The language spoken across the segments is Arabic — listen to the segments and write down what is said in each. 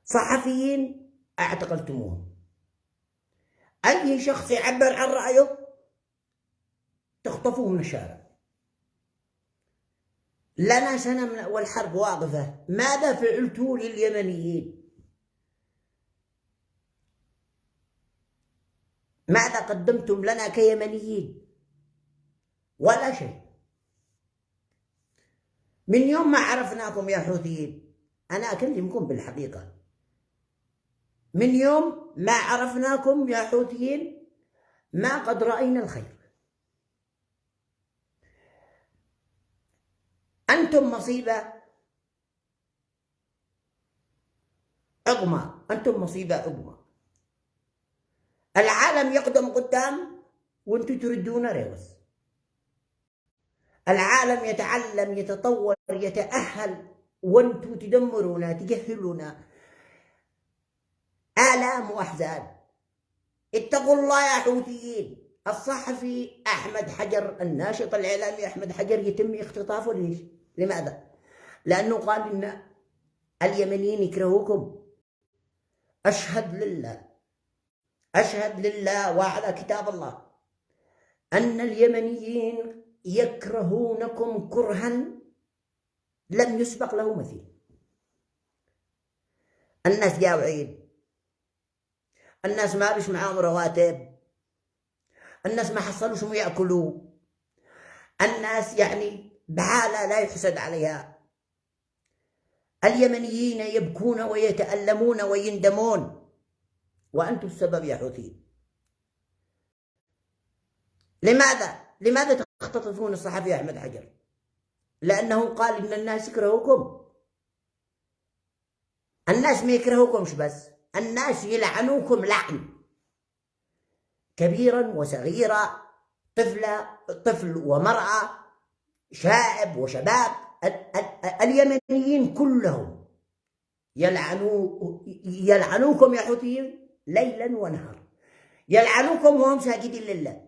صحفيين اعتقلتموهم، أي شخص يعبر عن رأيه تخطفوه من الشارع. لنا سنة والحرب واقفة، ماذا فعلتوا لليمنيين؟ ماذا قدمتم لنا كيمنيين؟ ولا شيء. من يوم ما عرفناكم يا حوثيين، أنا أكلمكم بالحقيقة، من يوم ما عرفناكم يا حوثيين ما قد رأينا الخير. أنتم مصيبة عظمى، أنتم مصيبة عظمى. العالم يقدم قدام وأنتم تردون ريوس. العالم يتعلم، يتطور، يتأهل، وأنتم تدمرونا، تجهلونا آلام وأحزان. اتقوا الله يا حوثيين. الصحفي أحمد حجر، الناشط الإعلامي أحمد حجر، يتم اختطافه. ليش؟ لماذا؟ لأنه قال إن اليمنيين يكرهوكم. أشهد لله، أشهد لله وعلى كتاب الله أن اليمنيين يكرهونكم كرها لم يسبق له مثيل. الناس جاوا عيد، الناس ما بيش معاهم رواتب، الناس ما حصلوا شو يأكلوا، الناس يعني بحالة لا يحسد عليها. اليمنيين يبكون ويتألمون ويندمون، وأنتم السبب يا حوثيين. لماذا تختطفون الصحفي أحمد حجر؟ لأنه قال إن الناس يكرهوكم. الناس ما يكرهوكمش بس، الناس يلعنوكم لعن، كبيرا وصغيرا، طفل ومرأة، شاب وشباب. اليمنيين كلهم يلعنوكم يا حوثيين ليلا ونهارا، يلعنوكم وهم ساجدين لله،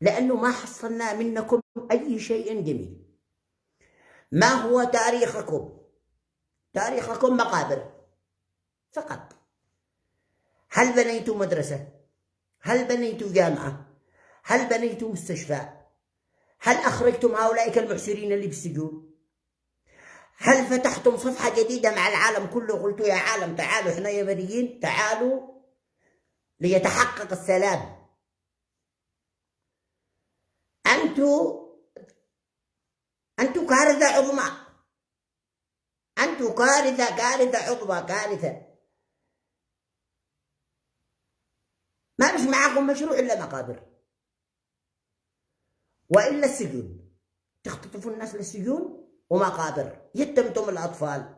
لأنه ما حصلنا منكم أي شيء جميل. ما هو تاريخكم؟ تاريخكم مقابر فقط. هل بنيتوا مدرسة؟ هل بنيتوا جامعة؟ هل بنيتوا مستشفى؟ هل أخرجتم هؤلاء المعسرين اللي بالسجون؟ هل فتحتم صفحة جديدة مع العالم كله؟ قلتوا يا عالم تعالوا، احنا يمنيين، تعالوا ليتحقق السلام. أنتوا كارثة عظمى، أنتوا كارثة عظمى، كارثة. ما فيش معاكم مشروع إلا مقابر وإلا السجون. تختطفوا الناس للسجون ومقابر، يتمتم الأطفال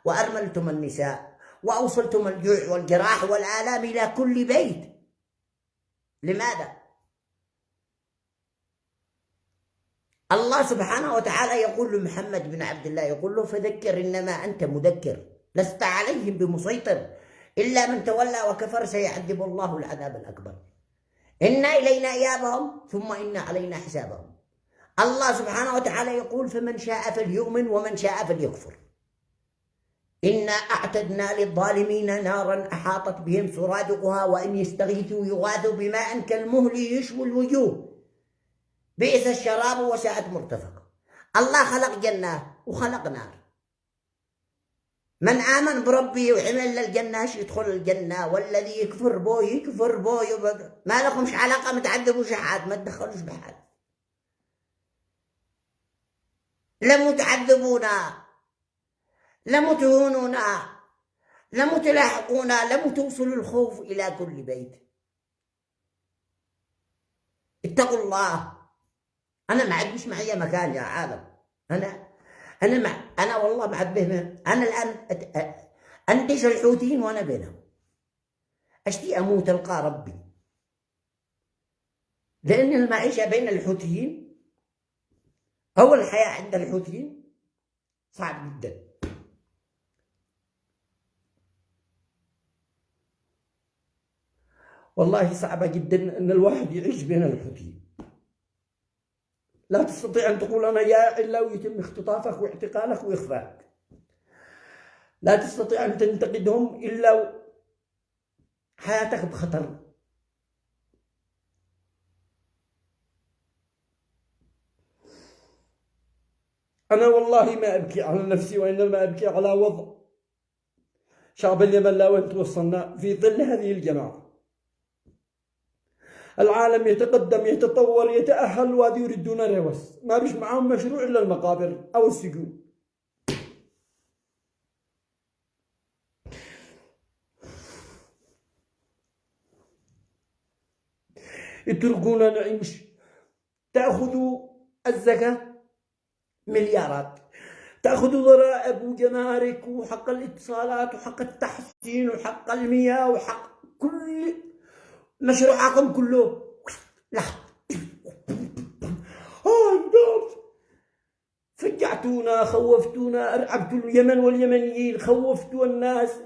وأرملتم النساء وأوصلتم الجوع والجراح والآلام إلى كل بيت. لماذا؟ الله سبحانه وتعالى يقول لمحمد بن عبد الله، يقول له فذكر إنما أنت مذكر لست عليهم بمسيطر إلا من تولى وكفر سيعذب الله العذاب الأكبر. إن إلينا إيابهم ثم إن علينا حسابهم. الله سبحانه وتعالى يقول فمن شاء فليؤمن ومن شاء فليكفر. إنا أعتدنا للظالمين نارا أحاطت بهم سرادقها وإن يستغيثوا يغاثوا بماء كالمهل يشوي الوجوه بئس الشراب وساءت مرتفقا. الله خلق جنة وخلق نار. من آمن بربي وعمل للجنة يدخل الجنة، والذي يكفر بو يكفر بو. ما لكمش علاقة، ما تعذبوش أحد، ما تدخلوش بحد. لم تعذبونا، لم تهونونا، لم تلاحقونا، لم توصلوا الخوف إلى كل بيت. اتقوا الله. أنا ما عنديش معي مكان يا عالم. أنا والله ما عاد بهم. أنا الآن أنتج الحوثيين وأنا بينهم. أشتي أموت ألقى ربي، لأن المعيشة بين الحوثيين أو الحياة عند الحوثيين صعب جدا. والله صعبة جدا أن الواحد يعيش بين الحوثيين. لا تستطيع أن تقول أنا يا إلا ويتم اختطافك واعتقالك وإخفاءك. لا تستطيع أن تنتقدهم إلا حياتك بخطر. أنا والله ما أبكي على نفسي، وإنما أبكي على وضع شعب اليمن. لا وين توصلنا في ظل هذه الجماعة. العالم يتقدم، يتطور، يتأهل، وهذه يريدون روس، ما بيش معهم مشروع إلا المقابر أو السجون. يتركونا نعيش. تأخذوا الزكاة مليارات، تأخذوا ضرائب وجمارك وحق الاتصالات وحق التحسين وحق المياه وحق كل مشروعكم كله. لا فجعتونا، خوفتونا، أرعبتوا اليمن واليمنيين، خوفتوا الناس.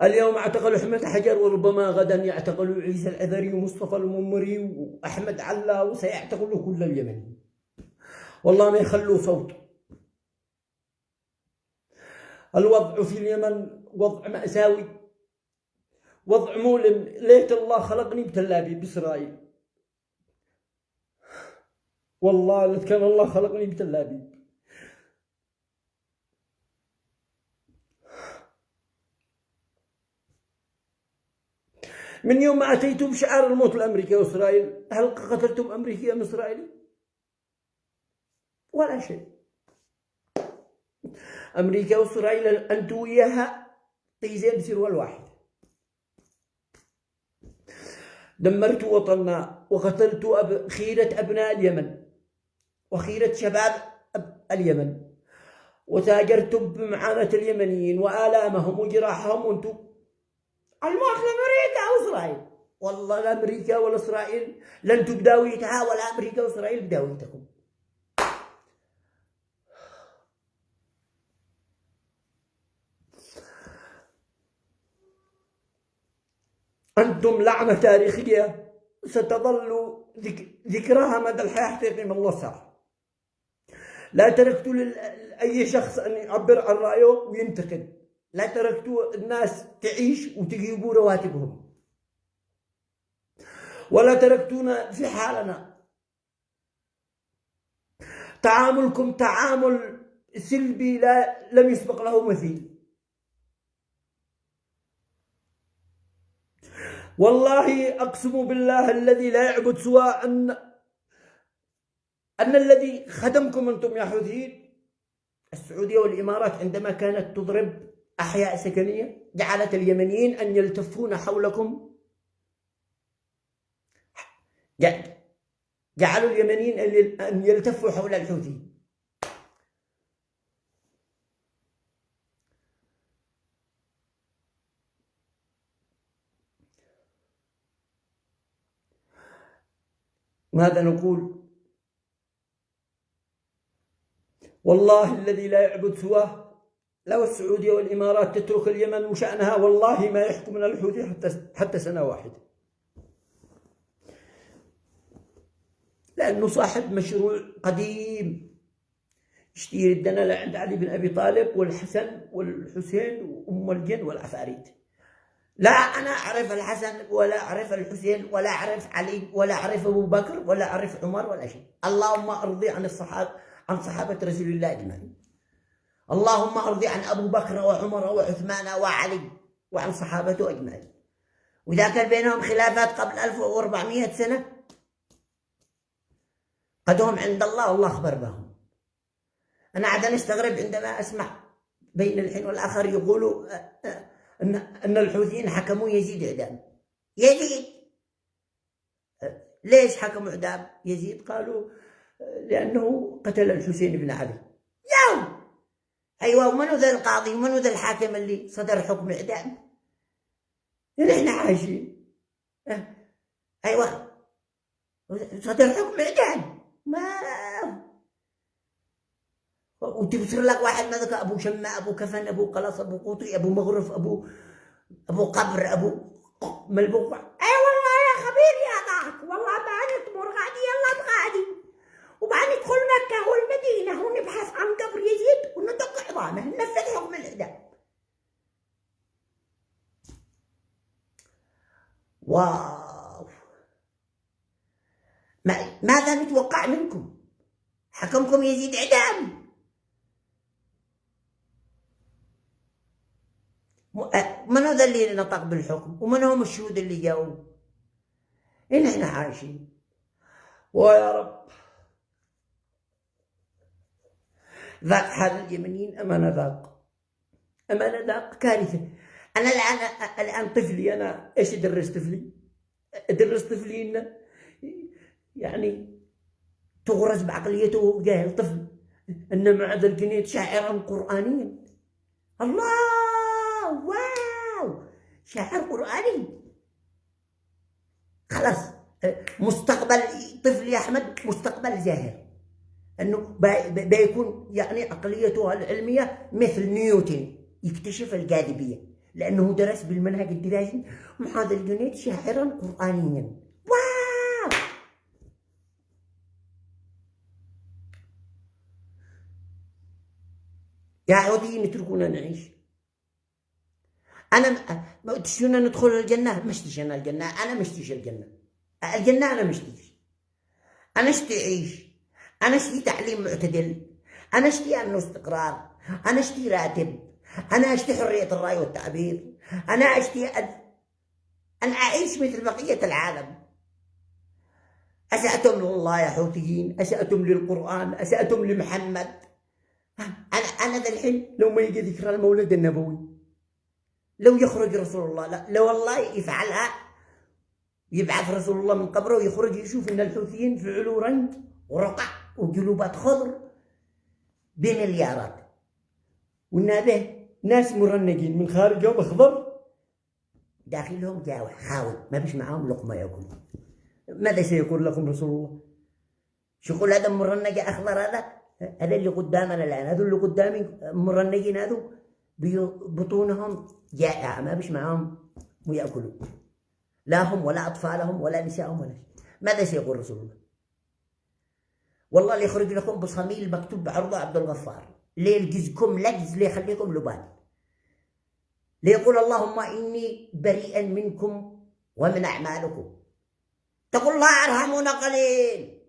اليوم اعتقلوا حمد حجر، وربما غدا يعتقلوا عيسى العذري ومصطفى الممري وأحمد علا، وسيعتقلوا كل اليمن. والله ما يخلوا صوت. الوضع في اليمن وضع مأساوي، وضع مؤلم. ليت الله خلقني بتل أبيب بإسرائيل. والله لو كان الله خلقني بتل أبيب. من يوم ما أتيتم بشعار الموت لأمريكا وإسرائيل، هل قتلتم أمريكي أم إسرائيلي؟ ولا شيء. أمريكا وإسرائيل أنتم وياها طيزين سروال واحد. دمرتوا وطننا، وقتلتوا خيرة أبناء اليمن وخيرة شباب اليمن، وتاجرتم بمعاناة اليمنيين وآلامهم وجراحهم، وانتم الموت لأمريكا وإسرائيل. والله لا أمريكا ولا إسرائيل، لا أنتم بداويتها ولا أمريكا وإسرائيل بداويتكم. أنتم لعنة تاريخية ستظل ذكراها مدى الحياة حتى يقيم الله الساعة. لا تركتوا لأي شخص أن يعبر عن رأيه وينتقد. لا تركتوا الناس تعيش وتجيبوا رواتبهم، ولا تركتونا في حالنا. تعاملكم تعامل سلبي لم يسبق له مثيل. والله أقسم بالله الذي لا يعبد سوى أن الذي خدمكم أنتم يا حوثيين، السعودية والإمارات عندما كانت تضرب أحياء سكنية جعلت اليمنيين أن يلتفون حولكم. جعلوا اليمنيين أن يلتفوا حول الحوثي. ماذا نقول؟ والله الذي لا يعبد سواه، لو السعودية والإمارات تترك اليمن وشأنها، والله ما يحكم من الحوثي حتى سنة واحدة، لأنه صاحب مشروع قديم يشتري الدنا لعند علي بن أبي طالب والحسن والحسين وأم الجن والعفاريت. لا أنا أعرف الحسن ولا أعرف الحسين ولا أعرف علي ولا أعرف أبو بكر ولا أعرف عمر ولا شيء. اللهم أرضي عن صحابة رسول الله أجمعين. اللهم أرضي عن أبو بكر وعمر وعثمان وعلي وعن صحابته أجمعين. وإذا كان بينهم خلافات قبل 1400 سنة قدهم عند الله والله أخبر بهم. أنا عاد نستغرب عندما أسمع بين الحين والآخر يقولوا أن الحوثيين حكموا يزيد إعدام. يزيد ليش حكموا إعدام يزيد؟ قالوا لأنه قتل الحسين بن علي. يوم أيوة، ومنو ذا القاضي ومنو ذا الحاكم اللي صدر حكم إعدام؟ نحن عايشين. أيوة صدر حكم إعدام. ما وتبصر لك واحد ماذاك أبو شماء أبو كفن أبو قلص أبو قوطي أبو مغرف أبو قبر أبو ملبوق. أي والله يا خبير يا ضاحك، والله ما واو، ماذا نتوقع منكم؟ حكمكم يزيد إعدام. من هذا اللي نطق بالحكم؟ ومن هم الشهود اللي جاوا؟ إن إحنا عايشين ويا رب ذاق حال اليمنيين أمانة ذاق، أمانة ذاق كارثة. أنا الآن طفلي، أنا إيش أدرس طفلي؟ أدرس طفلي إنه يعني تغرز بعقليته وهو جاهل طفل أن مع ذا القنيت شاعرا قرآنيا. الله، واو، شاعر قرآني. خلاص مستقبل طفلي أحمد مستقبل زاهر، أنه بيكون يعني عقليته العلمية مثل نيوتن يكتشف الجاذبية، لأنه درس بالمنهج الدراسي مع هذا القنيت شاعرا قرآنيا. واو، يا عوديين اتركونا نعيش. أنا تشتون ندخل الجنة؟ مشتيش أنا الجنة، أنا مشتيش الجنة، الجنة أنا مشتيش. أنا اشتي أعيش، أنا اشتي تعليم معتدل، أنا اشتي أمن واستقرار، أنا اشتي راتب، أنا اشتي حرية الرأي والتعبير، أنا اشتي أن أعيش مثل بقية العالم. أسأتم لله يا حوثيين، أسأتم للقرآن، أسأتم لمحمد. أنا ذا الحين لو ما يجي ذكرى المولد النبوي، لو يخرج رسول الله، لا لو والله يفعلها، يبعث رسول الله من قبره ويخرج يشوف ان الحوثيين فعلوا رنج ورقع وجلوبات خضر بمليارات، وإن به ناس مرنجين من خارجهم اخضر داخلهم جاوع خاوي ما بيش معاهم لقمه ياكلون. ماذا سيقول لكم رسول الله؟ شو يقول هذا مرنج اخضر، هذا اللي قدامنا الان، هذول اللي قدامي مرنجين، هذول بطونهم جائعه ما بيش معاهم وياكلون، لا هم ولا اطفالهم ولا نسائهم ولا شيء. ماذا سيقول رسول الله؟ والله اللي يخرج لكم بصميل مكتوب بعرضه عبد الغفار، ليه يلجزكم لجز، ليه يخليكم لبان، ليقول اللهم اني بريئا منكم ومن اعمالكم. تقول الله ارحمونا قليل،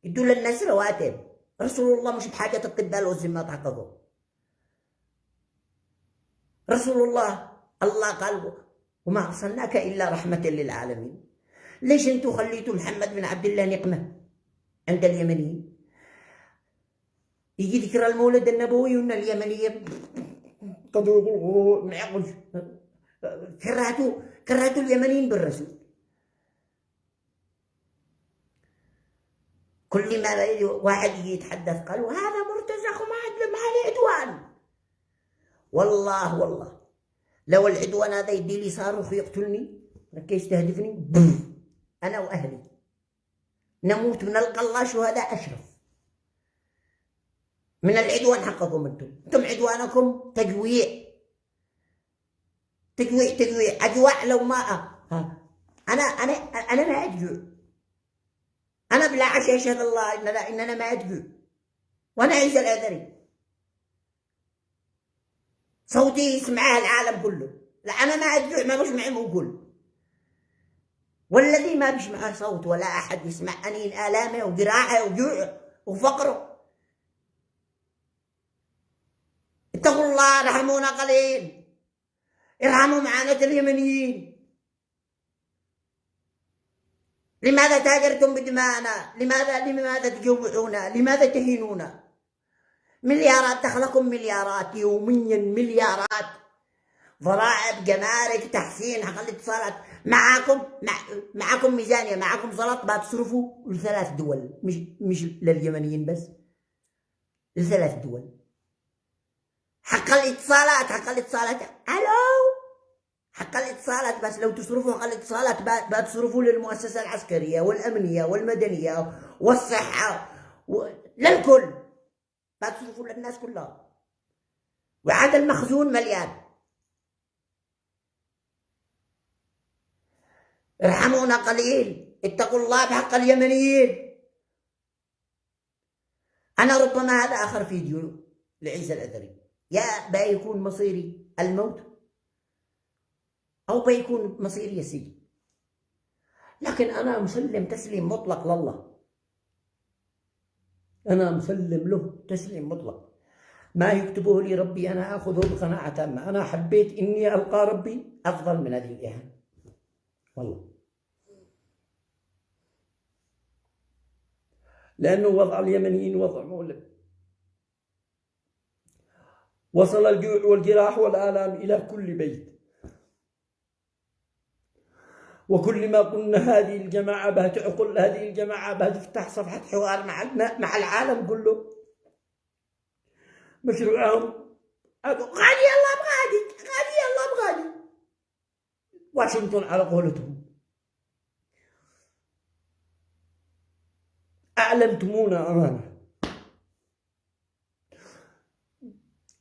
يدوا للناس رواتب. رسول الله مش بحاجه القبال والذمات حقكم. رسول الله الله قال وما ارسلناك الا رحمه للعالمين. ليش انتم خليتوا محمد بن عبد الله نقمه عند اليمنيين؟ يجي ذكر المولد النبوي وان اليمنيه قد يقول ما يعقلش، كرهتوا اليمنيين بالرسول. كل ما واحد يجي يتحدث قالوا هذا مرتزق وما عليه عدوان. والله لو العدوان هذا يدي لي صاروخ يقتلني يستهدفني انا واهلي نموت ونلقى الله شهداء اشرف من العدوان حقكم. انتم عدوانكم تجويع اجوع. لو ما انا ما اجوع، انا بلا عشاء يشهد الله اننا ما اجوع، وانا عيسى العذري صوتي يسمعه العالم كله. لا انا ما اجوع، ما بسمع موجود، والذي ما بيسمع صوت ولا احد يسمع انين الامه وجراحه وجوع وفقره. اتقوا الله ارحمونا قليل، ارحموا معاناة اليمنيين. لماذا تاجرتم بدماءنا؟ لماذا تجوعونا؟ لماذا تهينونا؟ مليارات دخلكم، مليارات يوميا، مليارات ضرائب، جمارك، تحسين، حق الاتصالات. معكم ميزانيه، معكم صلاه بتصرفوا ل3 دول، مش لليمنيين بس، ل3 دول. حق الاتصالات الو، حق الاتصالات بس لو تصرفوا حق الاتصالات بتصرفوا للمؤسسه العسكريه والامنيه والمدنيه والصحه للكل، بتصرفوا للناس كلها، وعاد المخزون مليان. ارحمونا قليل، اتقوا الله بحق اليمنيين. أنا ربما هذا آخر فيديو لعيسى العذري، يا بيكون مصيري الموت أو بيكون مصيري السجن. لكن أنا مسلم تسليم مطلق لله، أنا مسلم له تسليم مطلق. ما يكتبه لي ربي أنا آخذه بقناعة تامة. أنا حبيت إني ألقى ربي أفضل من هذه الإهانة والله، لأنه وضع اليمنيين وضع مؤلم. وصل الجوع والجراح والآلام إلى كل بيت، وكل ما قلنا هذه الجماعة بها تعقل، هذه الجماعة بها تفتح صفحة حوار مع العالم كله. مشروعهم غادي يلا بغادي، غادي يلا بغادي. واشنطن على قولتهم أعلمتمونا أمانة.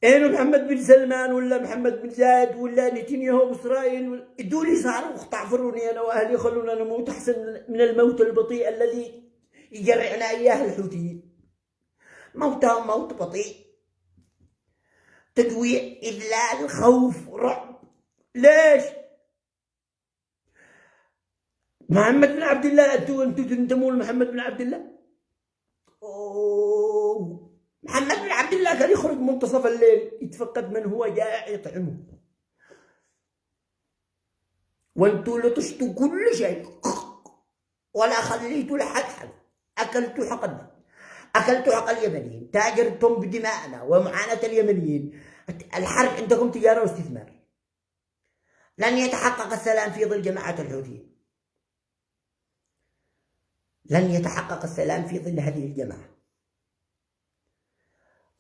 إنه محمد بن سلمان ولا محمد بن زايد ولا نتنياهو بإسرائيل ادوا لي صاروخ تعفروني أنا وأهلي، خلونا نموت أحسن من الموت البطيء الذي يجرعنا إياه الحوثيين. موتهم موت بطيء، تجويع، إذلال، خوف، رعب. ليش؟ محمد بن عبد الله، أنتم تنتمون لمحمد بن عبد الله؟ أوه. محمد بن عبد الله كان يخرج منتصف الليل يتفقد من هو جائع يطعمه، وانتم لطشتوا كل شيء ولا خليتوا لحد حد. أكلتوا حق الناس، أكلتوا حق اليمنيين، تاجرتم بدمائنا ومعاناة اليمنيين. الحرب عندكم تجارة واستثمار. لن يتحقق السلام في ظل جماعة الحوثيين، لن يتحقق السلام في ظل هذه الجماعة.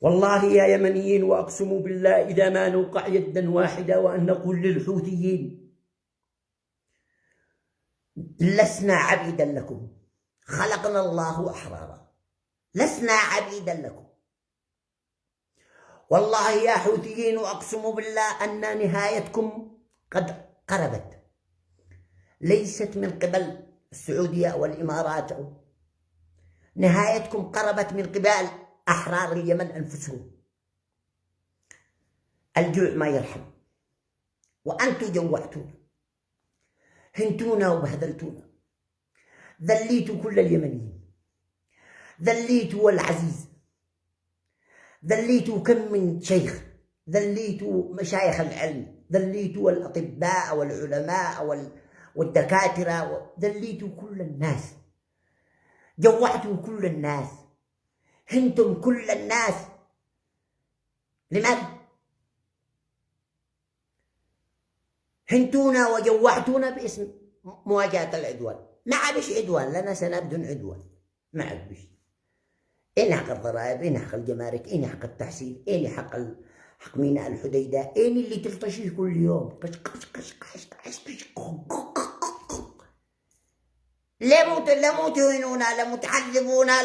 والله يا يمنيين وأقسم بالله إذا ما نوقع يدا واحدة وأن نقول للحوثيين لسنا عبيدا لكم، خلقنا الله أحرارا، لسنا عبيدا لكم. والله يا حوثيين وأقسم بالله أن نهايتكم قد قربت، ليست من قبل السعودية والإمارات، نهايتكم قربت من قبل أحرار اليمن أنفسهم. الجوع ما يرحم، وأنتم جوعتونا، هنتونا وبهدلتونا، ذليتوا كل اليمنيين، ذليتوا العزيز، ذليتوا كم من شيخ، ذليتوا مشايخ العلم، ذليتوا الأطباء والعلماء والدكاترة، ذليتوا كل الناس، جوعتوا كل الناس، هنتم كل الناس. لماذا؟ هنتونا وجوعتونا باسم مواجهة العدوان. ما عادش عدوان، لنا سنة بدون عدوان، ما عاد بش. إين حق الضرائب، إين حق الجمارك، إين حق التحصيل، إين حق ميناء الحديدة، إين اللي تلطشيه كل يوم قش قش قش قش قش قش. لمو تهينونا، لمو تعذبونا،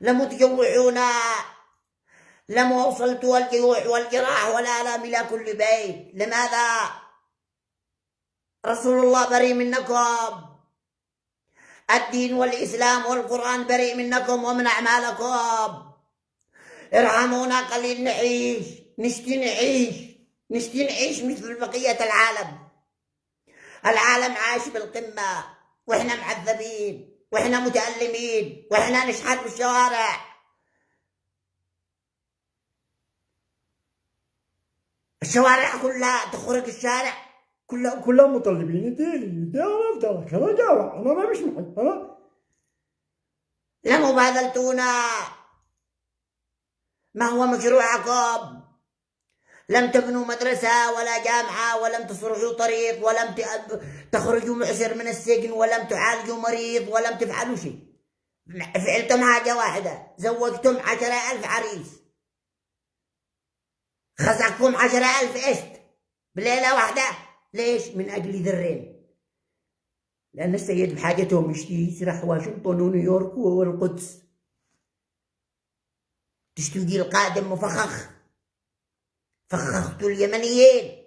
لمو تجوعونا، لمو وصلتوا الجوع والجراح والآلام إلى كل بيت. لماذا؟ رسول الله بريء منكم، الدين والإسلام والقرآن بريء منكم ومن أعمالكم. ارحمونا قليل نعيش، نشتي نعيش مثل بقية العالم. العالم عايش بالقمة وإحنا معذبين وإحنا متألمين وإحنا نشحت بالشوارع. الشوارع كلها تخرج الشارع كلهم مطلبين اديني انا افضلك، انا جاوع، انا ما مش معي، انا لم باذلتونا. ما هو مشروعكم؟ لم تبنوا مدرسة ولا جامعة، ولم تصلحوا طريق، ولم تخرجوا معسر من السجن، ولم تعالجوا مريض، ولم تفعلوا شيء. فعلتم حاجة واحدة، زوجتم 10,000 عريس، خزقكم 10,000 است بليلة واحدة. ليش؟ من أجل ذرين. لأن السيد بحاجتهم يشتي يسرح واشنطن ونيويورك والقدس، تشتوي القادم مفخخ. فخختوا اليمنيين،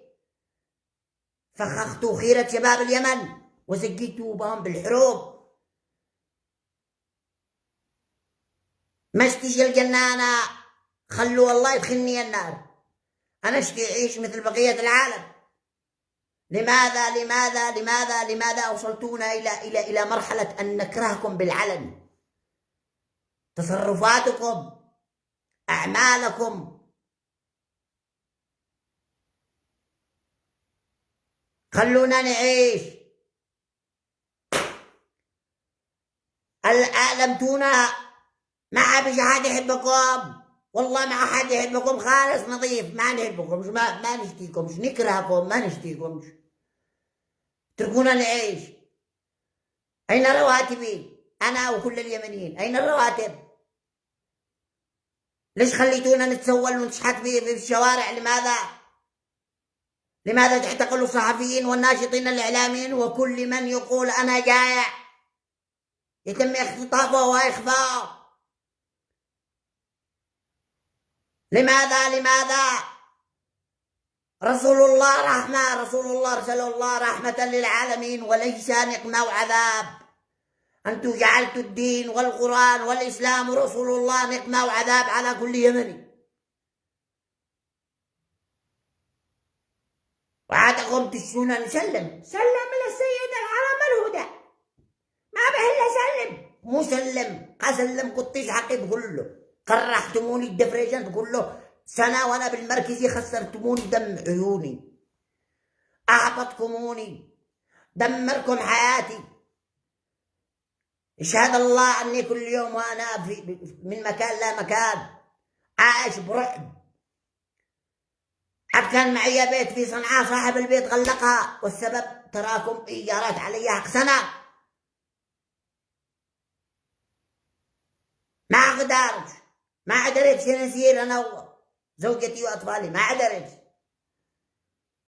فخختوا خيرة شباب اليمن وزقيتوا بهم بالحروب. ما اشتيش الجنانة، خلوا الله يدخلني النار، أنا اشتي أعيش مثل بقية العالم. لماذا وصلتونا إلى مرحلة أن نكرهكم بالعلن؟ تصرفاتكم، أعمالكم، خلونا نعيش. ألمتونا، ما فيش حد يحبكم، والله ما حد يحبكم خالص نظيف، ما نحبكمش، ما نشتيكمش، نكرهكم، ما نشتيكمش، اتركونا نعيش. أين رواتبي؟ أنا وكل اليمنيين، أين الرواتب؟ ليش خليتونا نتسول ونشحت في الشوارع؟ لماذا تعتقلوا الصحفيين والناشطين الإعلاميين وكل من يقول أنا جائع يتم اختطافه وإخفاؤه؟ لماذا؟ رسول الله رحمة، رسول الله أرسله الله رحمة للعالمين وليس نقمة وعذاب. أنتم جعلتوا الدين والقرآن والإسلام ورسول الله نقمة وعذاب على كل يمني. وعادكم تشتون نسلم للسيد الحرام الهدى، ما به إلا سلم، مو سلم، قسلم قطيش حقي كله، قرحتموني الدفريجنت كله سنة وأنا بالمركزي، خسرتموني دم عيوني، أعبطكموني، دمركم حياتي. يشهد الله أني كل يوم وأنا من مكان لا مكان عايش برعب. عاد كان معي بيت في صنعاء، صاحب البيت غلقها والسبب تراكم إيجارات علي حق سنة. ما قدرت شنو نسير أنا وزوجتي وأطفالي، ما قدرت.